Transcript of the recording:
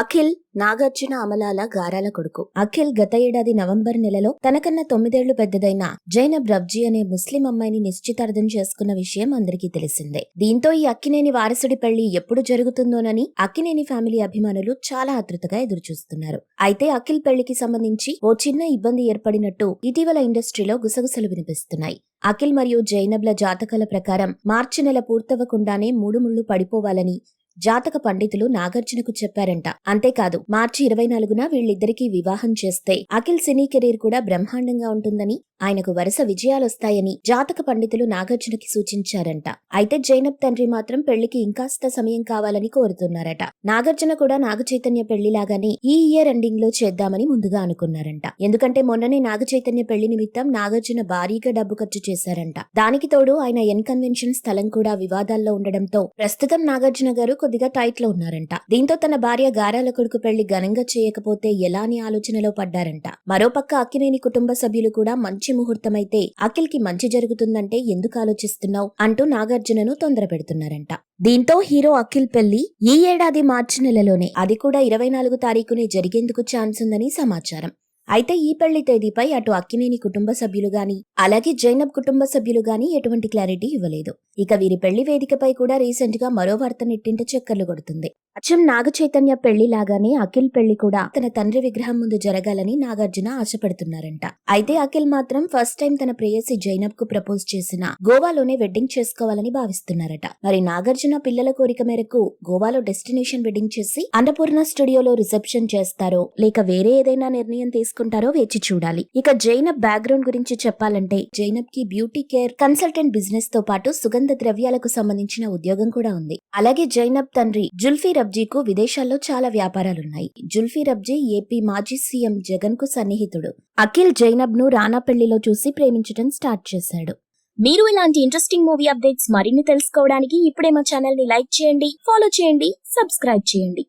అఖిల్ నాగార్జున అమలాల గారాల కొడుకు. అఖిల్ గత ఏడాది నవంబర్ నెలలో తనకన్నా 9 ఏళ్లు పెద్దదైన జైనబ్ రబ్జీ అనే ముస్లిం అమ్మాయిని నిశ్చితార్థం చేసుకున్న విషయం అందరికీ తెలిసిందే. దీంతో ఈ అక్కినేని వారసుడి పెళ్లి ఎప్పుడు జరుగుతుందోనని అక్కినేని ఫ్యామిలీ అభిమానులు చాలా ఆతృతగా ఎదురుచూస్తున్నారు. అయితే అఖిల్ పెళ్లికి సంబంధించి ఓ చిన్న ఇబ్బంది ఏర్పడినట్టు ఇటీవల ఇండస్ట్రీలో గుసగుసలు వినిపిస్తున్నాయి. అఖిల్ మరియు జైనబ్ల జాతకాల ప్రకారం మార్చి నెల పూర్తవకుండానే 3 ముళ్లు పడిపోవాలని జాతక పండితులు నాగార్జునకు చెప్పారంట. అంతేకాదు మార్చి 24న వీళ్ళిద్దరికీ వివాహం చేస్తే అఖిల్ సినీ కెరీర్ కూడా బ్రహ్మాండంగా ఉంటుందని, ఆయనకు వరుస విజయాలొస్తాయని జాతక పండితులు నాగార్జునకి సూచించారంట. అయితే జైనబ్ తండ్రి మాత్రం పెళ్లికి ఇంకాస్త సమయం కావాలని కోరుతున్నారట. నాగార్జున కూడా నాగచైతన్య పెళ్లిలాగానే ఈ ఇయర్ ఎండింగ్ లో చేద్దామని ముందుగా అనుకున్నారంట. ఎందుకంటే మొన్ననే నాగచైతన్య పెళ్లి నిమిత్తం నాగార్జున భారీగా డబ్బు ఖర్చు చేశారంట. దానికి తోడు ఆయన ఎన్ కన్వెన్షన్ స్థలం కూడా వివాదాల్లో ఉండడంతో ప్రస్తుతం నాగార్జున గారు కొద్దిగా టైట్ లో ఉన్నారంట. దీంతో తన భార్య గారాల కొడుకు పెళ్లి ఘనంగా చేయకపోతే ఎలా అని ఆలోచనలో పడ్డారంట. మరోపక్క అక్కినేని కుటుంబ సభ్యులు కూడా మంచి ముహూర్తమైతే అఖిల్ కి మంచి జరుగుతుందంటే ఎందుకు ఆలోచిస్తున్నావు అంటూ నాగార్జునను తొందర పెడుతున్నారంట. దీంతో హీరో అఖిల్ పెళ్లి ఈ ఏడాది మార్చి నెలలోనే, అది కూడా 24 తారీఖునే జరిగేందుకు ఛాన్స్ ఉందని సమాచారం. అయితే ఈ పెళ్లి తేదీపై అటు అక్కినేని కుటుంబ సభ్యులు గాని అలాగే జైనబ్ కుటుంబ సభ్యులు గాని ఎటువంటి క్లారిటీ ఇవ్వలేదు. ఇక వీరి పెళ్లి వేదికపై కూడా రీసెంట్ గా మరో వార్త నెట్టింట చక్కర్లు కొడుతుంది. అచ్చం నాగచైతన్య పెళ్లి లాగానే అఖిల్ పెళ్లి కూడా తన తండ్రి విగ్రహం ముందు జరగాలని నాగార్జున ఆశపడుతున్నారంట. అయితే అఖిల్ మాత్రం ఫస్ట్ టైం తన ప్రేయసి జైనబ్ కు ప్రపోజ్ చేసిన గోవాలోనే వెడ్డింగ్ చేసుకోవాలని భావిస్తున్నారట. మరి నాగార్జున పిల్లల కోరిక మేరకు గోవాలో డెస్టినేషన్ వెడ్డింగ్ చేసి అన్నపూర్ణ స్టూడియోలో రిసెప్షన్ చేస్తారో లేక వేరే ఏదైనా నిర్ణయం తీసుకుంటారో వేచి చూడాలి. ఇక జైనబ్ బ్యాక్గ్రౌండ్ గురించి చెప్పాలంటే జైనబ్ కి బ్యూటీ కేర్ కన్సల్టెంట్ బిజినెస్ తో పాటు సుగంధ ద్రవ్యాలకు సంబంధించిన ఉద్యోగం కూడా ఉంది. అలాగే జైనబ్ తండ్రి జుల్ఫీ రబ్జీకు విదేశాల్లో చాలా వ్యాపారాలున్నాయి. జుల్ఫీ రబ్జీ ఏపీ మాజీ సీఎం జగన్ కు సన్నిహితుడు. అఖిల్ జైనబ్ ను రానా పెళ్లిలో చూసి ప్రేమించడం స్టార్ట్ చేశాడు. మీరు ఇలాంటి ఇంట్రెస్టింగ్ మూవీ అప్డేట్స్ మరిన్ని తెలుసుకోవడానికి ఇప్పుడే మా ఛానల్ ని లైక్ చేయండి, ఫాలో చేయండి, సబ్స్క్రైబ్ చేయండి.